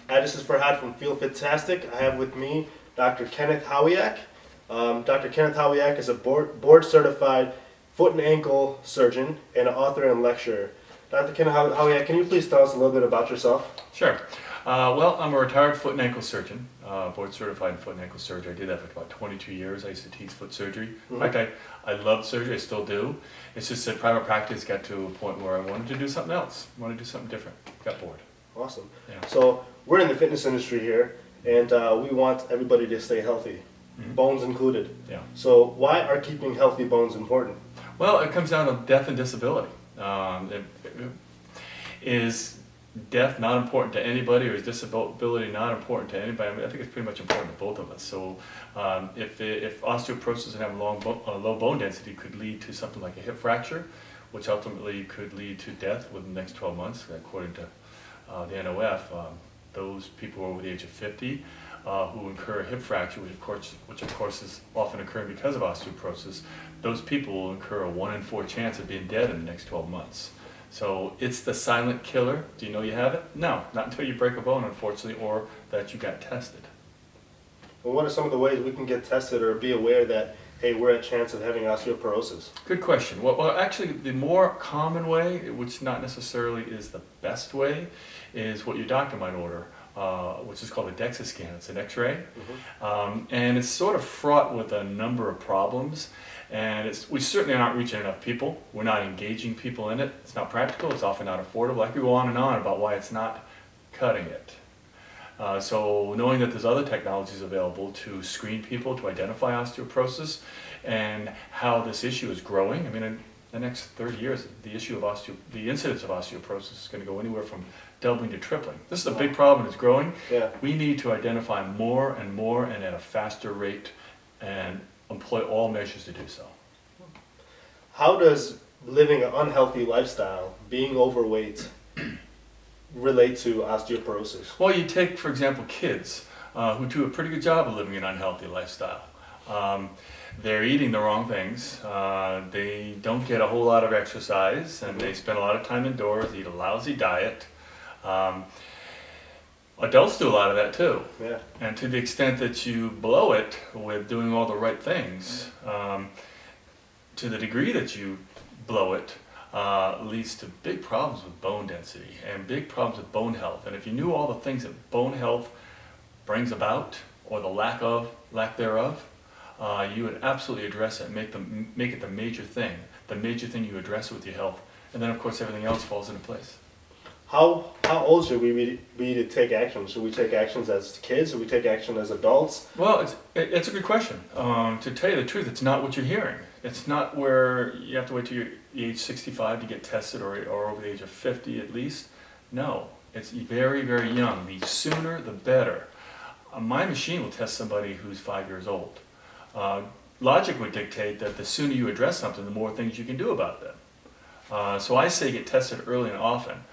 Hi, this is Farhad from Fitastic. I have with me Dr. Howayeck. Dr. Howayeck is a board-certified foot and ankle surgeon and an author and lecturer. Dr. Howayeck, can you please tell us a little bit about yourself? Sure. Well, I'm a retired foot and ankle surgeon, board-certified in foot and ankle surgery. I did that for about 22 years. I used to teach foot surgery. In fact, I loved surgery. I still do. It's just that private practice got to a point where I wanted to do something else. I wanted to do something different. Got bored. Awesome. Yeah. So we're in the fitness industry here, and we want everybody to stay healthy, bones included. Yeah. So why are keeping healthy bones important? Well, it comes down to death and disability. Is death not important to anybody, or is disability not important to anybody? I mean, I think it's pretty much important to both of us. So if osteoporosis and having low bone density could lead to something like a hip fracture, which ultimately could lead to death within the next 12 months, according to the NOF, those people over the age of 50 who incur a hip fracture, which of course is often occurring because of osteoporosis, those people will incur a 1 in 4 chance of being dead in the next 12 months. So it's the silent killer. Do you know you have it? No, not until you break a bone, unfortunately, or that you got tested. Well, what are some of the ways we can get tested or be aware that, hey, we're at chance of having osteoporosis? Good question. Well, actually, the more common way, which not necessarily is the best way, is what your doctor might order, which is called a DEXA scan. It's an X-ray, and it's sort of fraught with a number of problems. And we certainly aren't reaching enough people. We're not engaging people in it. It's not practical. It's often not affordable. I could go on and on about why it's not cutting it. So knowing that there's other technologies available to screen people, to identify osteoporosis, and how this issue is growing. I mean, in the next 30 years, the incidence of osteoporosis is going to go anywhere from doubling to tripling. This is a big problem. It's growing. Yeah. We need to identify more and at a faster rate, and employ all measures to do so. How does living an unhealthy lifestyle, being overweight, relate to osteoporosis? Well, you take, for example, kids who do a pretty good job of living an unhealthy lifestyle. They're eating the wrong things, they don't get a whole lot of exercise, and they spend a lot of time indoors, eat a lousy diet. Adults do a lot of that too. Yeah. And to the extent that you blow it with doing all the right things, to the degree that you blow it, leads to big problems with bone density and big problems with bone health. And if you knew all the things that bone health brings about, or the lack thereof, you would absolutely address it and make it the major thing you address with your health. And then of course everything else falls into place. How old should we be to take action? Should we take actions as kids? Should we take action as adults? Well, it's a good question. To tell you the truth, it's not what you're hearing. It's not where you have to wait till you're age 65 to get tested, or over the age of 50 at least. No, it's very, very young. The sooner, the better. My machine will test somebody who's 5 years old. Logic would dictate that the sooner you address something, the more things you can do about them. So I say get tested early and often.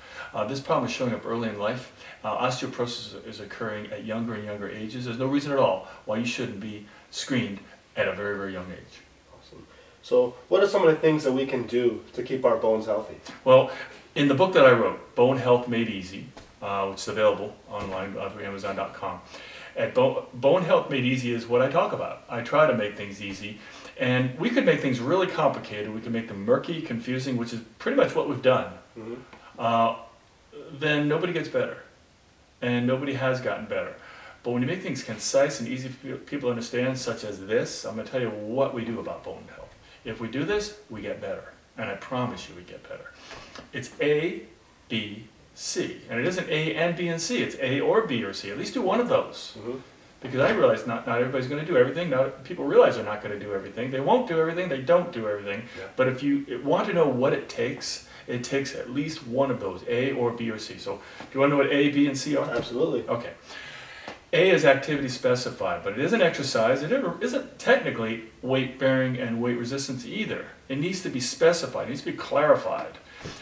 This problem is showing up early in life. Osteoporosis is occurring at younger and younger ages. There's no reason at all why you shouldn't be screened at a very, very young age. Awesome. So what are some of the things that we can do to keep our bones healthy? Well, in the book that I wrote, Bone Health Made Easy, which is available online through Amazon.com, Bone Health Made Easy is what I talk about. I try to make things easy. And we could make things really complicated. We could make them murky, confusing, which is pretty much what we've done. Then nobody gets better, and nobody has gotten better. But when you make things concise and easy for people to understand, such as this, I'm going to tell you what we do about bone health. If we do this, we get better, and I promise you we get better. It's A, B, C, and it isn't A and B and C. It's A or B or C. At least do one of those, because I realize not everybody's going to do everything. People realize they're not going to do everything. They won't do everything. They don't do everything. Yeah. But if you want to know what it takes at least one of those, A or B or C. So do you want to know what A, B, and C are? Absolutely. Okay. A is activity specified, but it isn't exercise. It isn't technically weight bearing and weight resistance either. It needs to be specified. It needs to be clarified.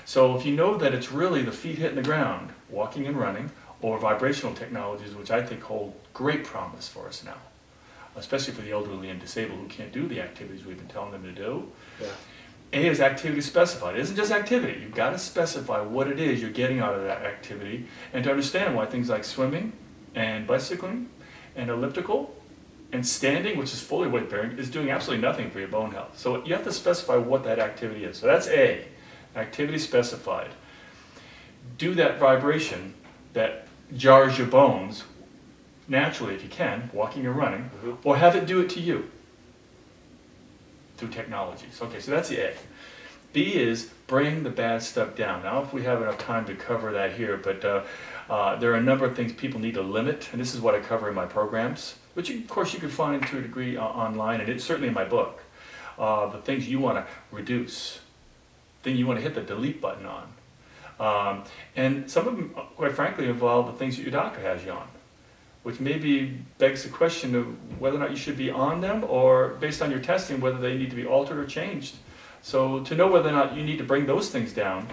So if you know that it's really the feet hitting the ground, walking and running, or vibrational technologies, which I think hold great promise for us now, especially for the elderly and disabled who can't do the activities we've been telling them to do. Yeah. A is activity specified. It isn't just activity. You've got to specify what it is you're getting out of that activity, and to understand why things like swimming, and bicycling and elliptical and standing, which is fully weight bearing, is doing absolutely nothing for your bone health. So you have to specify what that activity is. So that's A, activity specified. Do that vibration that jars your bones naturally if you can, walking or running, or have it do it to you through technologies. Okay, so that's the A. B is bring the bad stuff down. Now, if we have enough time to cover that here, but there are a number of things people need to limit, and this is what I cover in my programs, which of course you can find to a degree online, and it's certainly in my book. The things you want to reduce, thing you want to hit the delete button on. And some of them, quite frankly, involve the things that your doctor has you on, which maybe begs the question of whether or not you should be on them, or based on your testing, whether they need to be altered or changed. So to know whether or not you need to bring those things down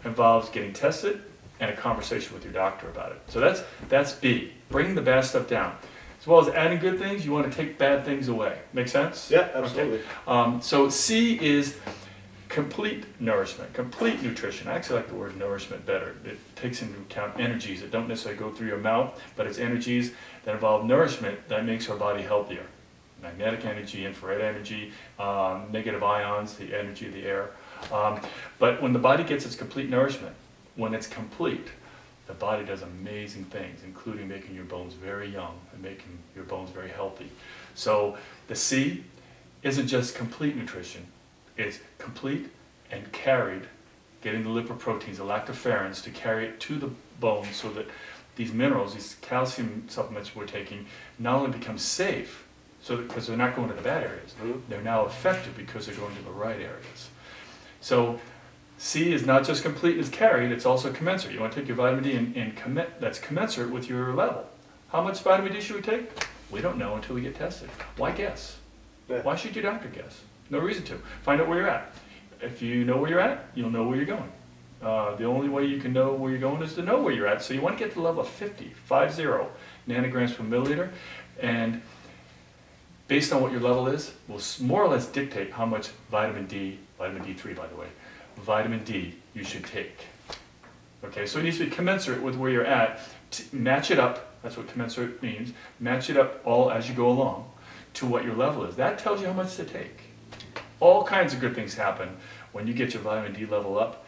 involves getting tested and a conversation with your doctor about it. So that's B, bring the bad stuff down. As well as adding good things, you want to take bad things away. Make sense? Yeah, absolutely. Okay. So C is complete nourishment, complete nutrition. I actually like the word nourishment better. It takes into account energies that don't necessarily go through your mouth, but it's energies that involve nourishment that makes our body healthier. Magnetic energy, infrared energy, negative ions, the energy of the air. But when the body gets its complete nourishment, when it's complete, the body does amazing things, including making your bones very young and making your bones very healthy. So the C isn't just complete nutrition, it's complete and carried, getting the lipoproteins, the lactoferrins, to carry it to the bone so that these minerals, these calcium supplements we're taking, not only become safe, so because they're not going to the bad areas, they're now effective because they're going to the right areas. So C is not just complete as carried, it's also commensurate. You want to take your vitamin D and that's commensurate with your level. How much vitamin D should we take? We don't know until we get tested. Why guess? Yeah. Why should your doctor guess? No reason to. Find out where you're at. If you know where you're at, you'll know where you're going. The only way you can know where you're going is to know where you're at. So you want to get to the level of 50 nanograms per milliliter, and based on what your level is, will more or less dictate how much vitamin D3 by the way, vitamin D you should take. Okay, so it needs to be commensurate with where you're at. Match it up, that's what commensurate means, match it up all as you go along to what your level is. That tells you how much to take. All kinds of good things happen when you get your vitamin D level up.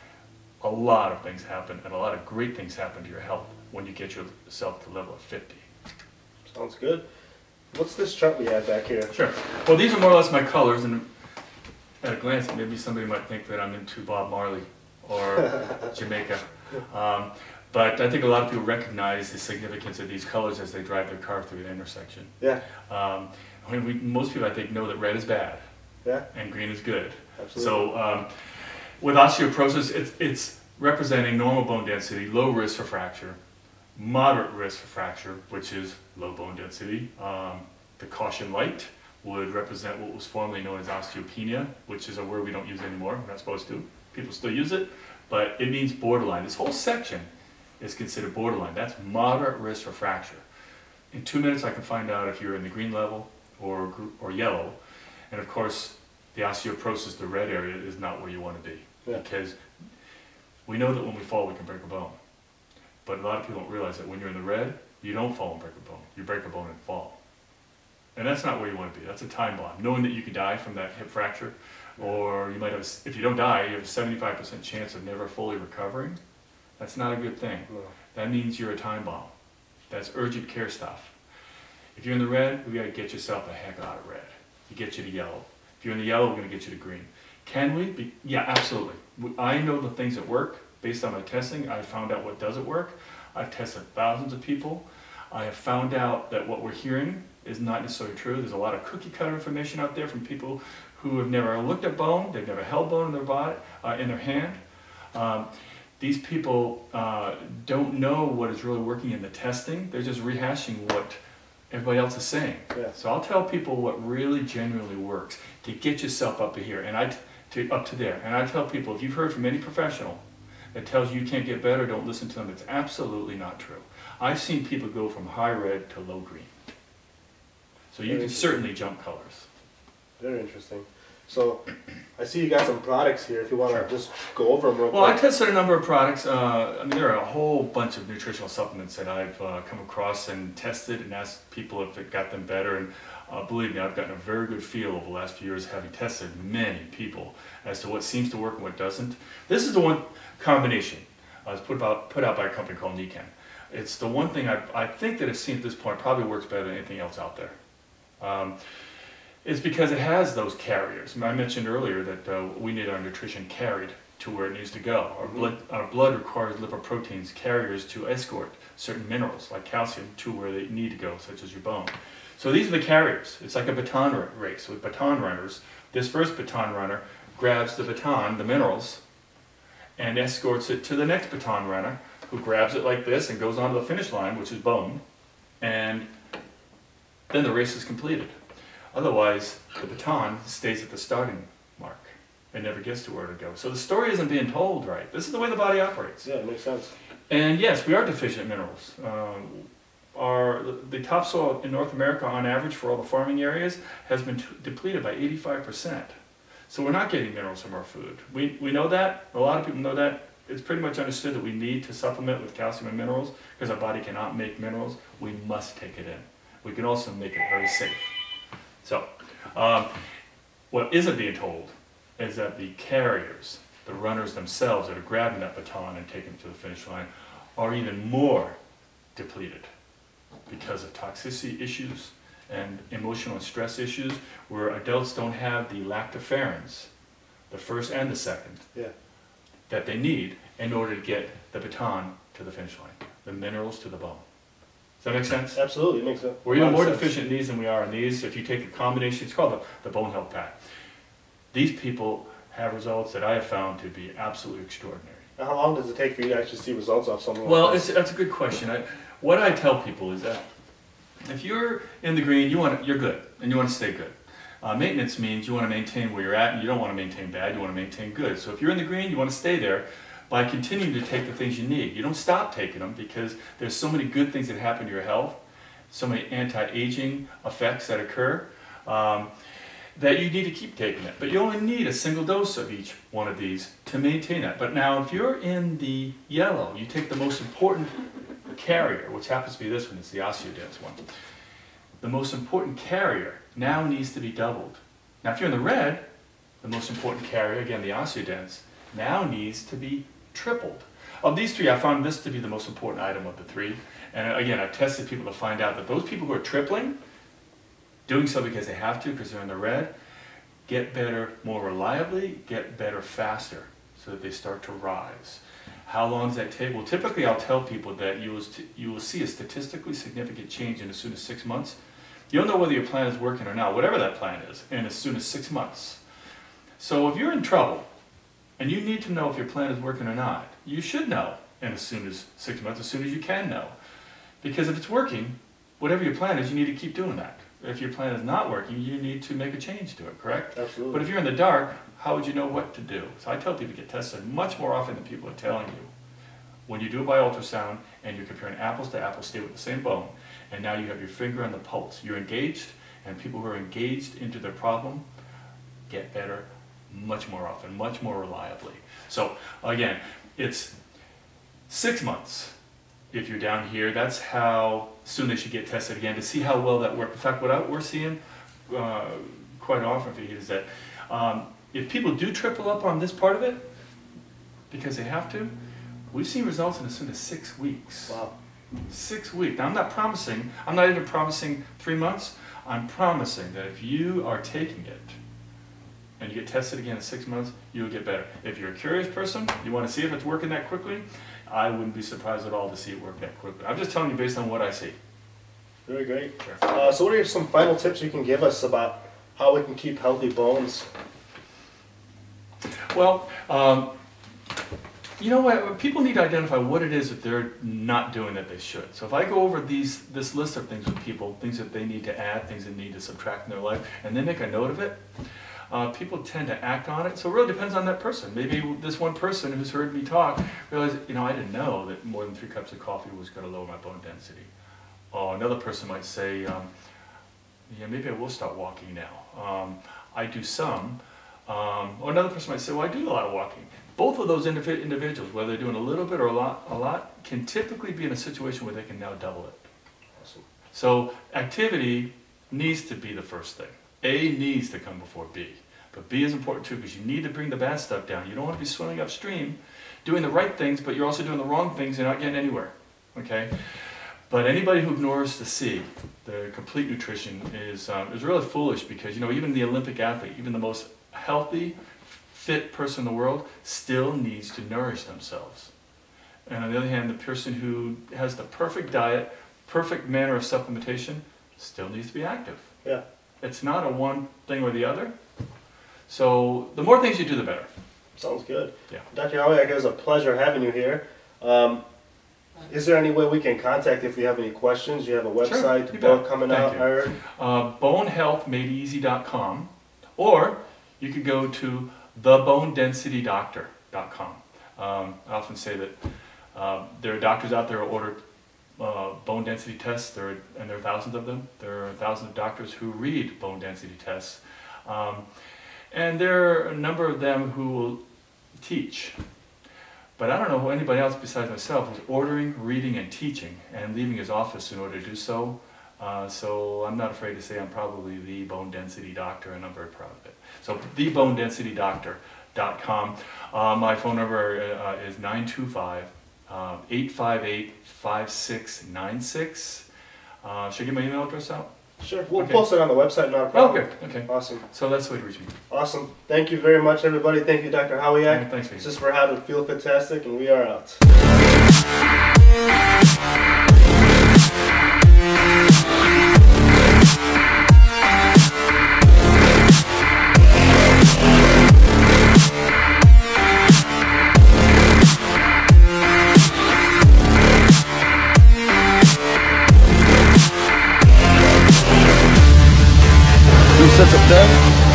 A lot of things happen, and a lot of great things happen to your health when you get yourself to the level of 50. Sounds good. What's this chart we have back here? Sure. Well, these are more or less my colors, and at a glance, maybe somebody might think that I'm into Bob Marley or Jamaica. But I think a lot of people recognize the significance of these colors as they drive their car through an intersection. Yeah. Most people, I think, know that red is bad, yeah, and green is good. Absolutely. So with osteoporosis, it's representing normal bone density, low risk for fracture, moderate risk for fracture, which is low bone density. The caution light would represent what was formerly known as osteopenia, which is a word we don't use anymore. We're not supposed to. People still use it, but it means borderline. This whole section is considered borderline. That's moderate risk for fracture. In 2 minutes, I can find out if you're in the green level or yellow. And of course, the osteoporosis, the red area, is not where you want to be. Yeah. Because we know that when we fall, we can break a bone. But a lot of people don't realize that when you're in the red, you don't fall and break a bone. You break a bone and fall. And that's not where you want to be. That's a time bomb. Knowing that you could die from that hip fracture, or you might have, if you don't die, you have a 75% chance of never fully recovering. That's not a good thing. No. That means you're a time bomb. That's urgent care stuff. If you're in the red, we got to get yourself the heck out of red. You get you to yellow. If you're in the yellow, we're going to get you to green. Can we? Yeah, absolutely. I know the things that work. Based on my testing, I found out what doesn't work. I've tested thousands of people. I have found out that what we're hearing is not necessarily true. There's a lot of cookie cutter information out there from people who have never looked at bone, they've never held bone in their body, in their hand. These people don't know what is really working in the testing. They're just rehashing what everybody else is saying. Yeah. So I'll tell people what really genuinely works to get yourself up to here, and up to there. And I tell people, if you've heard from any professional that tells you can't get better, don't listen to them. It's absolutely not true. I've seen people go from high red to low green. So you can certainly jump colors. Very interesting. So I see you got some products here if you want to just go over them real Well, quick. I tested a number of products. I mean, there are a whole bunch of nutritional supplements that I've come across and tested and asked people if it got them better. And believe me, I've gotten a very good feel over the last few years having tested many people as to what seems to work and what doesn't. This is the one combination. It's put out by a company called Nikan. It's the one thing I think that I've seen at this point probably works better than anything else out there. It's because it has those carriers. I mentioned earlier that we need our nutrition carried to where it needs to go. Our blood requires lipoproteins carriers to escort certain minerals like calcium to where they need to go, such as your bone. So these are the carriers. It's like a baton race with baton runners. This first baton runner grabs the baton, the minerals, and escorts it to the next baton runner, who grabs it like this and goes on to the finish line, which is bone, and then the race is completed. Otherwise, the baton stays at the starting mark and never gets to where to go. So the story isn't being told right. This is the way the body operates. Yeah, it makes sense. And yes, we are deficient in minerals. The topsoil in North America, on average, for all the farming areas, has been depleted by 85%. So we're not getting minerals from our food. We know that. A lot of people know that. It's pretty much understood that we need to supplement with calcium and minerals because our body cannot make minerals. We must take it in. We can also make it very safe. So, what isn't being told is that the carriers, the runners themselves that are grabbing that baton and taking it to the finish line, are even more depleted because of toxicity issues and emotional and stress issues, where adults don't have the lactoferrins, the first and the second, that they need in order to get the baton to the finish line, the minerals to the bone. Does that make sense? Absolutely, it makes sense. We're even more deficient in these than we are in these. If you take a combination, it's called the Bone Health Pack. These people have results that I have found to be absolutely extraordinary. Now, how long does it take for you to actually see results off something like Well, this? that's a good question. What I tell people is that if you're in the green, you're good, and you want to stay good. Maintenance means you want to maintain where you're at, and you don't want to maintain bad, you want to maintain good. So if you're in the green, you want to stay there by continuing to take the things you need. You don't stop taking them because there's so many good things that happen to your health, so many anti-aging effects that occur, that you need to keep taking it. But you only need a single dose of each one of these to maintain that. But now if you're in the yellow, you take the most important carrier, which happens to be this one, it's the osteodense one. The most important carrier now needs to be doubled. Now if you're in the red, the most important carrier, again the osteodense, now needs to be tripled. Of these three, I found this to be the most important item of the three. And again, I've tested people to find out that those people who are tripling, doing so because they have to, because they're in the red, get better more reliably, get better faster, so that they start to rise. How long does that take? Well, typically I'll tell people that you will see a statistically significant change in as soon as 6 months. You'll know whether your plan is working or not, whatever that plan is, in as soon as 6 months. So if you're in trouble, and you need to know if your plan is working or not, you should know in as soon as 6 months, as soon as you can know. Because if it's working, whatever your plan is, you need to keep doing that. If your plan is not working, you need to make a change to it, correct? Absolutely. But if you're in the dark, how would you know what to do? So I tell people to get tested much more often than people are telling you. When you do it by ultrasound and you're comparing apples to apples, stay with the same bone, and now you have your finger on the pulse. You're engaged, and people who are engaged into their problem get better much more often, much more reliably. So again, it's 6 months. If you're down here, that's how soon they should get tested again to see how well that works. In fact, what we're seeing quite often is that if people do triple up on this part of it, because they have to, we've seen results in as soon as 6 weeks. Wow. 6 weeks. Now, I'm not even promising 3 months. I'm promising that if you are taking it and you get tested again in 6 months, you'll get better. If you're a curious person, you want to see if it's working that quickly, I wouldn't be surprised at all to see it work that quickly. I'm just telling you based on what I see. Very great. Sure. So what are some final tips you can give us about how we can keep healthy bones? Well, you know what? People need to identify what it is that they're not doing that they should. So if I go over this list of things with people, things that they need to add, things they need to subtract in their life, and then make a note of it, people tend to act on it. So it really depends on that person. Maybe this one person who's heard me talk realized, I didn't know that more than 3 cups of coffee was going to lower my bone density. Or another person might say, yeah, maybe I will start walking now. I do some, Or another person might say, well, I do a lot of walking. Both of those individuals, whether they're doing a little bit or a lot, can typically be in a situation where they can now double it. Awesome. So activity needs to be the first thing. A needs to come before B. But B is important too, because you need to bring the bad stuff down. You don't want to be swimming upstream, doing the right things, but you're also doing the wrong things and not getting anywhere. Okay? But anybody who ignores the C, the complete nutrition, is really foolish, because even the Olympic athlete, even the most healthy, fit person in the world, still needs to nourish themselves. And on the other hand, the person who has the perfect diet, perfect manner of supplementation, still needs to be active. Yeah. It's not a one thing or the other. So the more things you do, the better. Sounds good. Yeah. Dr. Howayeck, it was a pleasure having you here. Is there any way we can contact if we have any questions? You have a website, Sure, book coming out, I heard? Bonehealthmadeeasy.com, or you could go to thebonedensitydoctor.com. I often say that there are doctors out there who order bone density tests, and there are thousands of them. There are thousands of doctors who read bone density tests. And there are a number of them who will teach. But I don't know anybody else besides myself who's ordering, reading, and teaching, and leaving his office in order to do so. So I'm not afraid to say I'm probably the bone density doctor, and I'm very proud of it. So thebonedensitydoctor.com. My phone number is 925-858-5696. Should I get my email address out? Sure. We'll post it on the website, not a problem. Okay. Okay. Awesome. So that's the way to reach me. Awesome. Thank you very much, everybody. Thank you, Dr. Howayeck. Thanks, This is for having Feel Fitastic, and we are out. Two sets of 10.